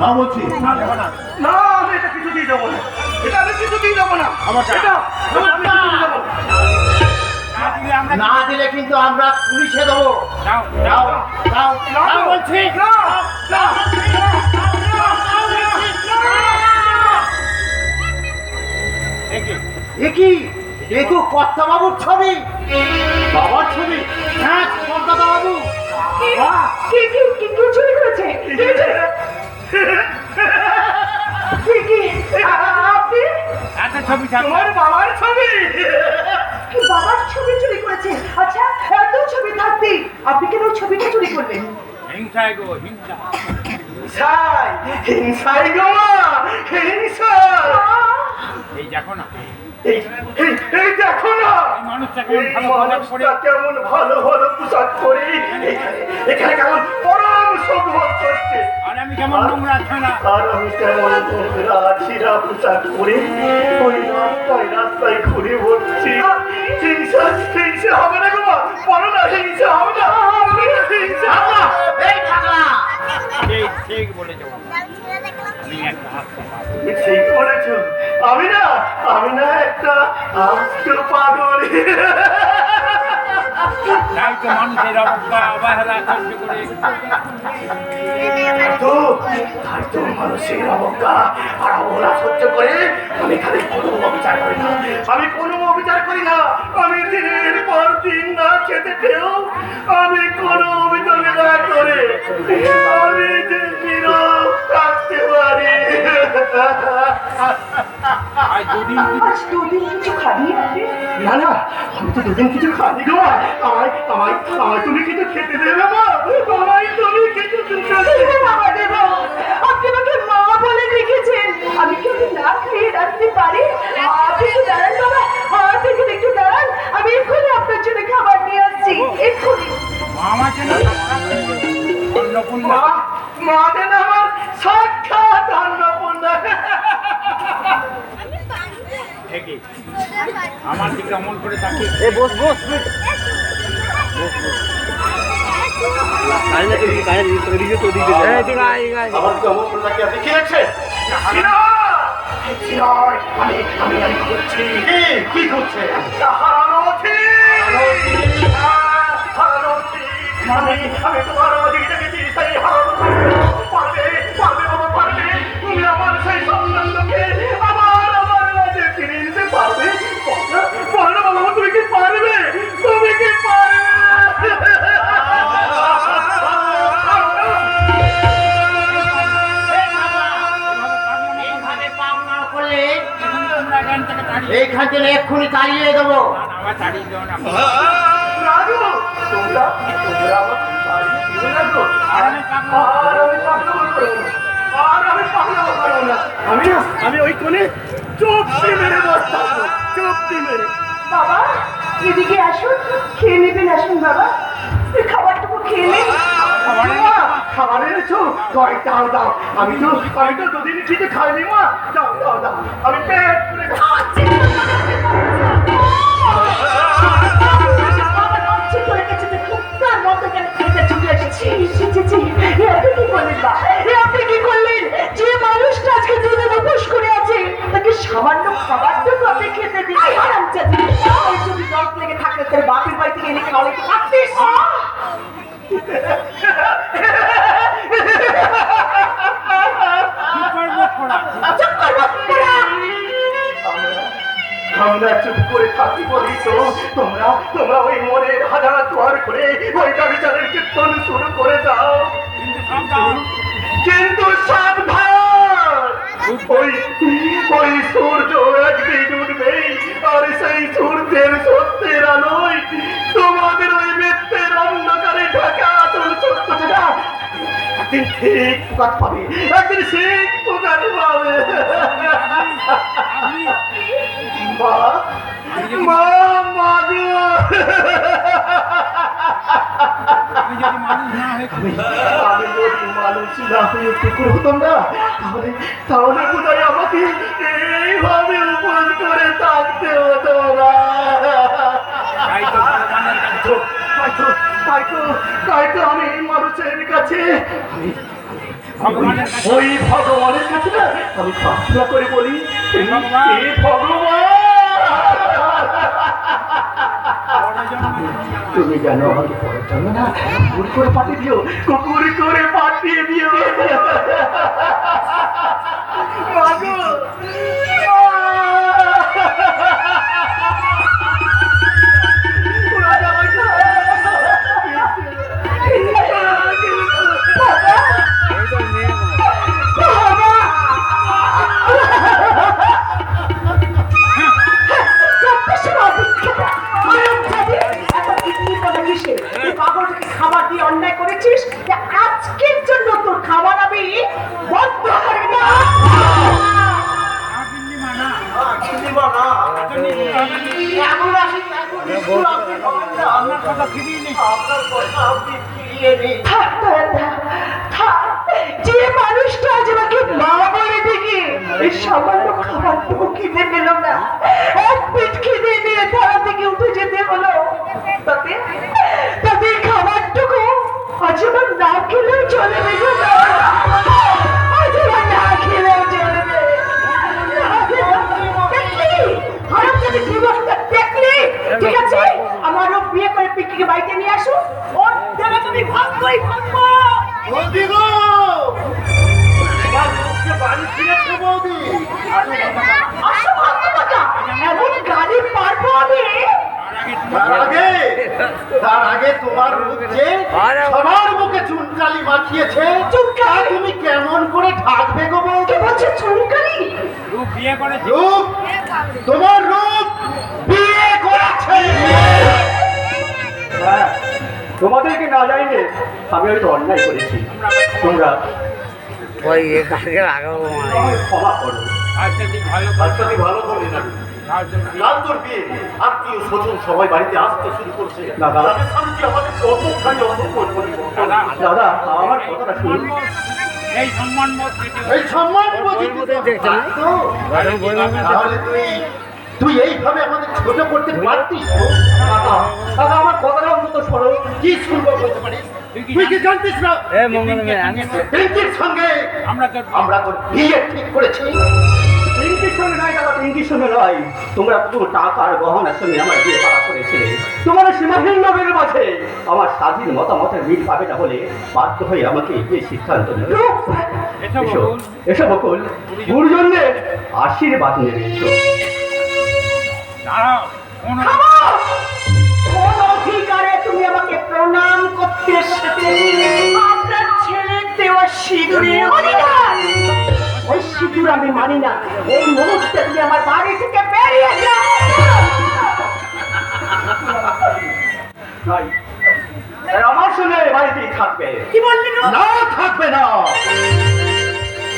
না বলছি না দেবো না। না, আমি এটা কিছুতেই দেবো না। এটা আমি কিছুতেই দেবো না। আমার এটা আমি কিছুতেই দেবো না। না দিলে কিন্তু আমরা পুলিশে দেবো। দাও দাও দাও না, দাও বলছি। না, না, কি এ তো কর্তা বাবুর ছবি, বাবার ছবি। হ্যাঁ কর্তা বাবু। কে চুরি করেছে? আপনি একটা ছবি তোমার বাবার ছবি। কি বাবার ছবি চুরি করেছে? আচ্ছা, এত ছবি থাকতে আপনি কেন ওই ছবিটা চুরি করলেন? হিংসায় গো হিংসা। হিংসাই, হিংসাই গো মা, হিংসা। এই দেখো না এই দেখো না, এই মানুষটা কেমন ভালো পোশাক পরে। মানুষটা কেমন ভালো ভালো পোশাক পরে এখানে কেমন পরম সুখবোধ করছে। আর আমি কেমন নোংরা ছানা। আর আমি কেমন নোংরা ছিঁড়া পোশাক পরে ওই রাস্তায় ঘুরে বসছি। হিংসা হিংসা হবে না গো মা, বলো না হিংসা হবে না, হিংসা হবে না। এই পাগলা, ঠিক বলেছো। আমি একটা হাসতে পারবো। তুমি ঠিক বলেছো। আমি না একটা আস্ত পাগল। তাই তো মানুষের অবজ্ঞা অবহেলা সহ্য করে তাই তো মানুষের অবজ্ঞা আর অবহেলা সহ্য করে আমি খালি কোনো অবিচার করি না। আমি কোনো অবিচার করি না। আমি দিনের পর দিন না খেতে পেয়েও আমি কোনো অবিচার না করে আমি যে নীরব থাকতে পারি। আর দুদিন আজ দুদিন কিছু খাবি আপনি? না, আমি তো দুদিন কিছু খাইনি গো। আমায় তুমি কিছু খেতে দেবে মা? আমায় তুমি কিছু খেতে দেবে? বাবা দেব, আপনি আমাকে মা বলে রেখেছেন। আমি কি ওকে না খেয়ে রাখতে পারি? আপনি একটু দাঁড়ান বাবা, আপনি একটু দাঁড়ান। আমি এক্ষুনি আপনার জন্য খাবার নিয়ে আসছি, এক্ষুনি। আমার জন্য অন্নপূর্ণা। মা দেন আমার সাক্ষাৎ অন্নপূর্ণা। ঠিকই আমার দিকে অমন করে থাকি। বস বস। আমার কেমন লাগে আপনি কি দেখছেন? আমি করছি কি করছে? হারানো আমি তোমার অধিক দেখেছি সেই হারানো পারবে পারবে বাবা পারবে। তুমি আমার সেই সম্বন্ধকে আমার মাঝে ফিরিয়ে নিতে পারবে? বলো বাবা, তুমি কি পারবে? তুমি কি পারবে? এইখান থেকে এক্ষুনি তাড়িয়ে দেবো। আমার তাড়িয়ে দেবো না। রাজু, তোমরা আমার বাড়ি দিও না তো। আর আমি পাগলামো করবো না। আমি ওই কোণে চুপটি মেরে বসতাম, চুপটি মেরে। বাবা, এদিকে আসুন, খেয়ে নেবেন। আসুন বাবা, এই খাবারটুকু খেয়ে নেন। খাবার এনেছো? দাও। আমি তো দুদিন কিছু খাইনি মা। দাও। আমি পেট পুরে খাচ্ছি। আপনি কি করলেন? যে মানুষটা আজকে দুধে উপোস করে আছে তাকে সামান্য খাবারটুকু আপনি খেতে দিন। যদি দশ লেগে থাকলে তোর বাপের বাড়ি থেকে এনে খাওয়ালে কি পারতিস? আমরা চুপ করে থাকি বলি তো তোমরা ওই মনের হাজার তোয়ার করে ওই বিচারের কীর্তন শুরু করে দাও। কিন্তু সাবধান, ওই সূর্য একদিন উঠবেই আর সেই সূর্যের সত্যের আলোয় তোমাদের ওই মিথ্যের অন্ধকারে ঢাকা আসল সত্যটা একদিন ঠিক প্রকাশ পাবে, একদিন ঠিক প্রকাশ পাবে। মা আমি যদি মানুষ না হয়ে কুকুর হতাম না, তাহলে বোধহয় আমাকে এইভাবে উপোস করে থাকতে হতো না। তাই তো আমি মানুষের কাছে ভগবানের কাছে ওই ভগবানের কাছে না আমি প্রার্থনা করে বলি হে ভগবান তুমি জানো আমাকে পড়ার জন্য না কুকুর করে পাঠিয়ে দিও কুকুর করে পাঠিয়ে দিও মাগো খাবার দিয়ে অন্যায় করেছিস আজকের জন্য তোর খাবার আমি বন্ধ করে না আপনার কথা ফিরিয়ে নেই যে মানুষটা আজ আমাকে মা বলে দেখি এই সামান্য খাবারটুকু খেতে পেল না এক পেট খেতে নিয়ে তারা থেকে উঠে যেতে হলো তাতে তাদের খাবারটুকু আজ আমার না খেলেও চলবে না আজ আমার না খেলেও চলবে ঠিক আছে আমারও বিয়ে করে পিকিকে বাড়িতে নিয়ে আসো ওর দেবে তুমি ভাববই ভাববো আসো ভাববো কথা এমন গাড়ি পারবো আমি তার আগে তোমার মুখ যে সবার মুখে চুনকালি মাখিয়েছে চুনকালি? তুমি কেমন করে ঢাকবে গো বৌদি? কে বলছে চুনকালি রূপ বিয়ে করেছে রূপ তোমার রূপ বিয়ে করেছে হ্যাঁ তোমাদেরকে না জানিয়ে আমি হয়তো অন্যায় করেছি তোমরা ওই এখানে লাগাবো মানে আমাকে ক্ষমা করো আচ্ছা ঠিক ভালো আচ্ছা তুই ভালো করলি না কাল তোর বিয়ে আত্মীয় স্বজন সবাই বাড়িতে আসতে শুরু করছে দাদা। তাদের সামনে তুই আমাদের কতখানি অসম্মান করলি বল? দাদা দাদা আমার কথাটা শুনুন এই সম্মান বোধ পেতে এই সম্মান বুঝি দেখছেন? তাহলে তুই এইভাবে আমাদের ছোট করতে পারতিস তো? দাদা দাদা আমার কথাটা অন্তত শোনো কি শুনবো বলতে পারিস তুই কি জানতিস না এ মঙ্গল ভাই আমি পিঙ্কির সঙ্গে আমরা তোর বিয়ে ঠিক করেছি পিঙ্কির সঙ্গে নয় দাদা পিঙ্কির সঙ্গে নয় তোমরা পুরো টাকা আর গহনার সঙ্গে আমার বিয়ে করা করেছিলে তোমার সীমাহীন লোভের মাঝে আমার স্বাধীন মতামতের মিল পাবে না বলে বাধ্য হয়ে আমাকে এই সিদ্ধান্ত নিল এসব এসো বলুন। এসো বকুল গুরুজনদের আশীর্বাদ নেবে এসো দাঁড়াও কোনো কোন অধিকারে তুমি আমাকে প্রণাম করতে এসেছে আপনার ছেলের দেওয়া সিঁদুরের অধিকার ওই সিঁদুর আমি মানি না এই মুহূর্তে তুমি আমার বাড়ি থেকে বেরিয়ে যাও নাই আর আমার সঙ্গে বাড়িতেই থাকবে কি বললি গো? না থাকবে না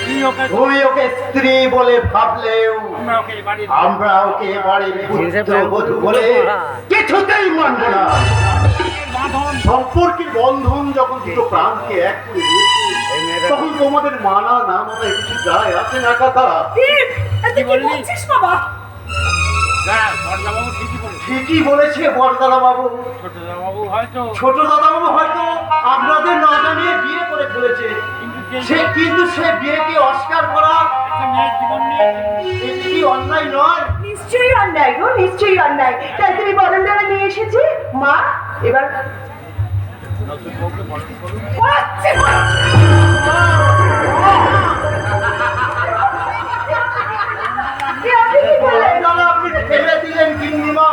তুই ওকে তুমি ওকে স্ত্রী বলে ভাবলেও আমরা ওকে এই বাড়ির আমরা ওকে বাড়ির পুত্রবধূ বলে কিছুতেই মানব না বাঁধন সম্পর্কের বন্ধন যখন দুটো প্রাণকে এক করে দিয়েছে এই মেয়েটা তখন তোমাদের মানা না মানা কিছু যায় আছে না কথা কি বললি? বলছিস বাবা বড়দাবাবু ঠিকই বলেছে ঠিকই বলেছে বড়দাদা বাবু ছোটদাবাবু হয়তো ছোট দাদা বাবু হয়তো আপনাদের না জানিয়ে বিয়ে করে ফেলেছে কিন্তু সে বিয়েকে অস্বীকার করা একটা মেয়ের জীবন নিয়ে এটি কি অন্যায় নয় নিশ্চয়ই অন্যায় গো নিশ্চয়ই অন্যায় তাই তুমি বরণডালা নিয়ে এসেছি মা এবার নতুন বউকে বরণ করুন পড়াচ্ছে, আপনি কি বললেন? দাদা আপনি ফেলে দিলেন গিন্নিমা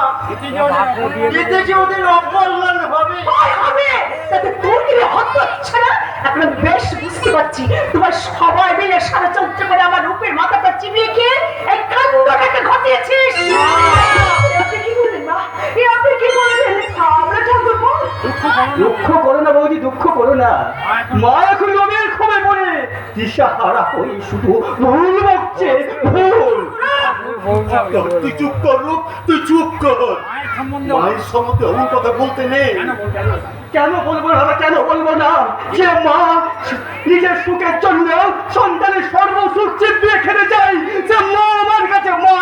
এতে যে ওদের অকল্যাণ হবে ভয় হবে তাতে তোর কি হচ্ছে না এখন আমি বেশ বুঝতে পারছি তোমার সবাই মিলে ষড়যন্ত্র করে আমার রূপের মাথাটা চিবিয়ে খেয়ে এই কাণ্ডটাকে ঘটিয়েছিস আপনি কি বললেন মা আপনি কি বললেন আমরা ঠাকুরপো দুঃখ করো না বৌদি দুঃখ করো না মা এখন লোভের ক্ষোভে পড়ে দিশাহারা হয়ে শুধু ভুল বকছে ভুল তুই চুপ কর রূপ তুই চুপ কর মায়ের সম্বন্ধে মায়ের সম্বন্ধে অমন কথা বলতে নেই কেন বলতে কেন বলবো না কেন বলবো না যে মা নিজের সুখের জন্য সন্তানের সর্বসুখ চিপিয়ে খেতে চাই যে মা আমার কাছে মা